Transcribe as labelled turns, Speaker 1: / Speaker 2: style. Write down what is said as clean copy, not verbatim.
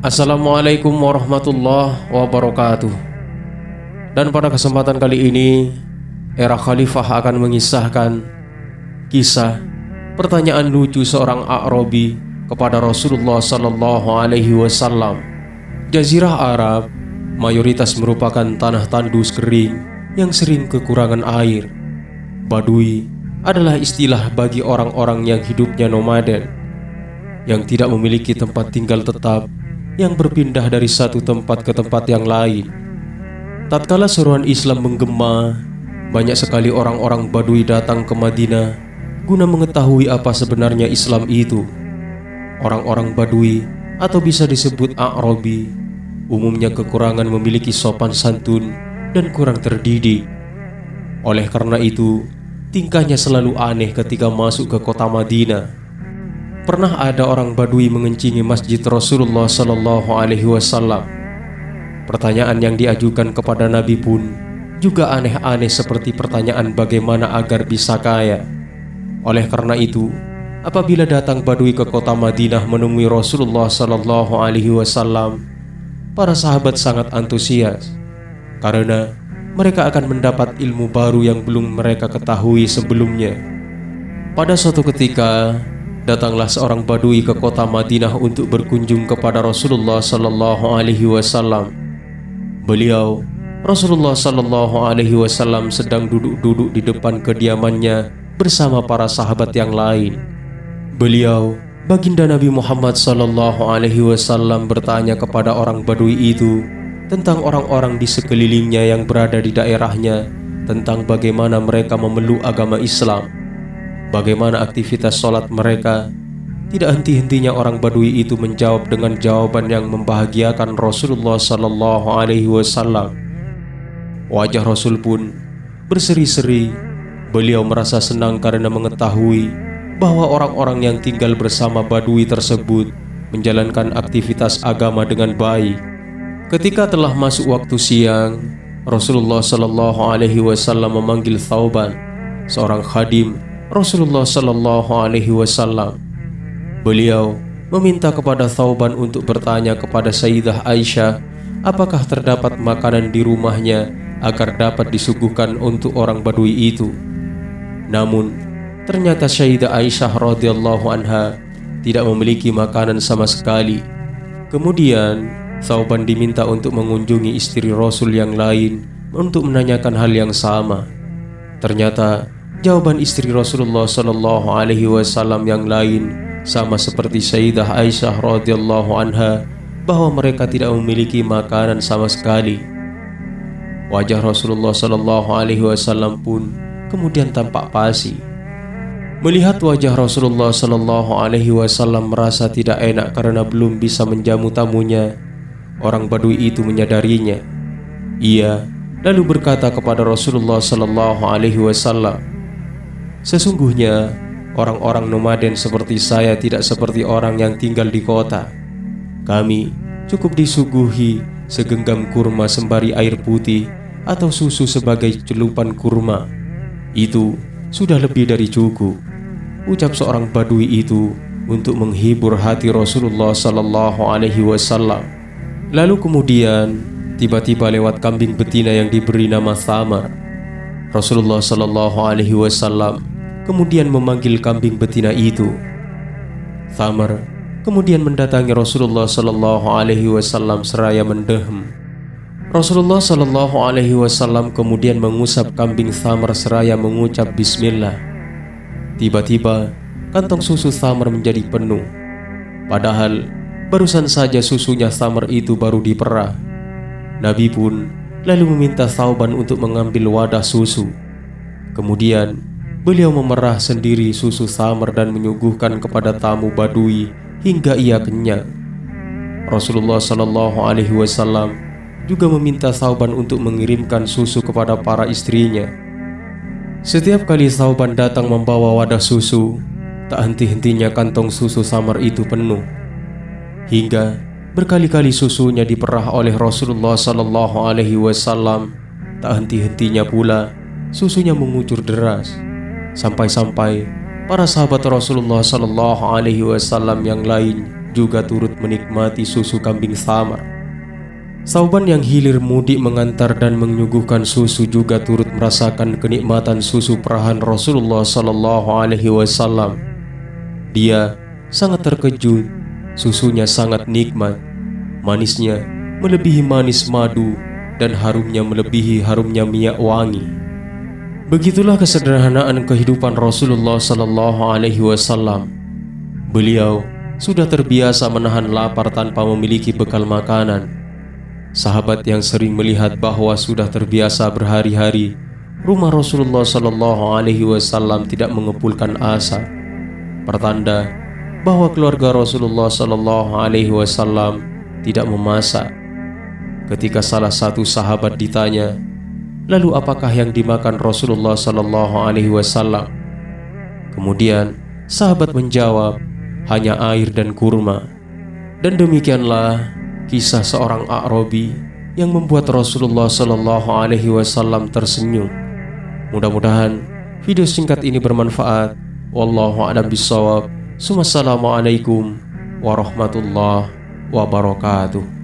Speaker 1: Assalamualaikum warahmatullahi wabarakatuh. Dan pada kesempatan kali ini, Era Khalifah akan mengisahkan kisah pertanyaan lucu seorang A'rabi kepada Rasulullah Sallallahu Alaihi Wasallam. Jazirah Arab mayoritas merupakan tanah tandus kering yang sering kekurangan air. Badui adalah istilah bagi orang-orang yang hidupnya nomaden, yang tidak memiliki tempat tinggal tetap, yang berpindah dari satu tempat ke tempat yang lain. Tatkala seruan Islam menggema, banyak sekali orang-orang Badui datang ke Madinah guna mengetahui apa sebenarnya Islam itu. Orang-orang Badui atau bisa disebut A'rabi umumnya kekurangan memiliki sopan santun dan kurang terdidik. Oleh karena itu, tingkahnya selalu aneh ketika masuk ke kota Madinah. Pernah ada orang Badui mengencingi masjid Rasulullah Sallallahu Alaihi Wasallam. Pertanyaan yang diajukan kepada Nabi pun juga aneh-aneh, seperti pertanyaan bagaimana agar bisa kaya. Oleh karena itu, apabila datang Badui ke kota Madinah menemui Rasulullah Sallallahu Alaihi Wasallam, para sahabat sangat antusias karena mereka akan mendapat ilmu baru yang belum mereka ketahui sebelumnya. Pada suatu ketika, datanglah seorang Badui ke kota Madinah untuk berkunjung kepada Rasulullah Sallallahu Alaihi Wasallam. Rasulullah Sallallahu Alaihi Wasallam sedang duduk-duduk di depan kediamannya bersama para sahabat yang lain. Baginda Nabi Muhammad Sallallahu Alaihi Wasallam bertanya kepada orang Badui itu tentang orang-orang di sekelilingnya yang berada di daerahnya, tentang bagaimana mereka memeluk agama Islam, bagaimana aktivitas sholat mereka. Tidak henti-hentinya orang Badui itu menjawab dengan jawaban yang membahagiakan Rasulullah Sallallahu Alaihi Wasallam. Wajah Rasul pun berseri-seri. Beliau merasa senang karena mengetahui bahwa orang-orang yang tinggal bersama Badui tersebut menjalankan aktivitas agama dengan baik. Ketika telah masuk waktu siang, Rasulullah Sallallahu Alaihi Wasallam memanggil Thauban, seorang khadim Rasulullah Sallallahu Alaihi Wasallam. Beliau meminta kepada Thauban untuk bertanya kepada Sayyidah Aisyah apakah terdapat makanan di rumahnya agar dapat disuguhkan untuk orang Badui itu. Namun ternyata Sayyidah Aisyah radhiyallahu anha tidak memiliki makanan sama sekali. Kemudian Thauban diminta untuk mengunjungi istri Rasul yang lain untuk menanyakan hal yang sama. Ternyata jawaban istri Rasulullah Sallallahu Alaihi Wasallam yang lain sama seperti Sayyidah Aisyah radhiyallahu anha, bahwa mereka tidak memiliki makanan sama sekali. Wajah Rasulullah Sallallahu Alaihi Wasallam pun kemudian tampak pasi. Melihat wajah Rasulullah Sallallahu Alaihi Wasallam merasa tidak enak karena belum bisa menjamu tamunya, orang Badui itu menyadarinya. Ia lalu berkata kepada Rasulullah Sallallahu Alaihi Wasallam, "Sesungguhnya orang-orang nomaden seperti saya tidak seperti orang yang tinggal di kota. Kami cukup disuguhi segenggam kurma sembari air putih atau susu sebagai celupan kurma. Itu sudah lebih dari cukup," ucap seorang Badui itu untuk menghibur hati Rasulullah Sallallahu Alaihi Wasallam. Lalu kemudian tiba-tiba lewat kambing betina yang diberi nama Thamar. Rasulullah Sallallahu Alaihi Wasallam kemudian memanggil kambing betina itu. Thamar kemudian mendatangi Rasulullah Sallallahu Alaihi Wasallam seraya mendehem. Rasulullah Sallallahu Alaihi Wasallam kemudian mengusap kambing Thamar seraya mengucap Bismillah. Tiba-tiba kantong susu Thamar menjadi penuh, padahal barusan saja susunya Thamar itu baru diperah. Nabi pun lalu meminta Thauban untuk mengambil wadah susu. Kemudian beliau memerah sendiri susu Thamar dan menyuguhkan kepada tamu Badui hingga ia kenyang. Rasulullah Sallallahu Alaihi Wasallam juga meminta Thauban untuk mengirimkan susu kepada para istrinya. Setiap kali Thauban datang membawa wadah susu, tak henti-hentinya kantong susu Thamar itu penuh, hingga berkali-kali susunya diperah oleh Rasulullah Sallallahu Alaihi Wasallam. Tak henti-hentinya pula susunya mengucur deras, sampai-sampai para sahabat Rasulullah Sallallahu Alaihi Wasallam yang lain juga turut menikmati susu kambing Thamar. Thauban yang hilir mudik mengantar dan menyuguhkan susu juga turut merasakan kenikmatan susu perahan Rasulullah SAW. Dia sangat terkejut, susunya sangat nikmat, manisnya melebihi manis madu dan harumnya melebihi harumnya minyak wangi. Begitulah kesederhanaan kehidupan Rasulullah SAW. Beliau sudah terbiasa menahan lapar tanpa memiliki bekal makanan. Sahabat yang sering melihat bahwa sudah terbiasa berhari-hari rumah Rasulullah SAW tidak mengepulkan asa, pertanda bahwa keluarga Rasulullah SAW tidak memasak. Ketika salah satu sahabat ditanya, "Lalu apakah yang dimakan Rasulullah SAW?" Kemudian sahabat menjawab, "Hanya air dan kurma." Dan demikianlah kisah seorang A'rabi yang membuat Rasulullah SAW tersenyum. Mudah-mudahan video singkat ini bermanfaat. Wallahu a'lam bishawab. Wassalamualaikum warahmatullahi wabarakatuh.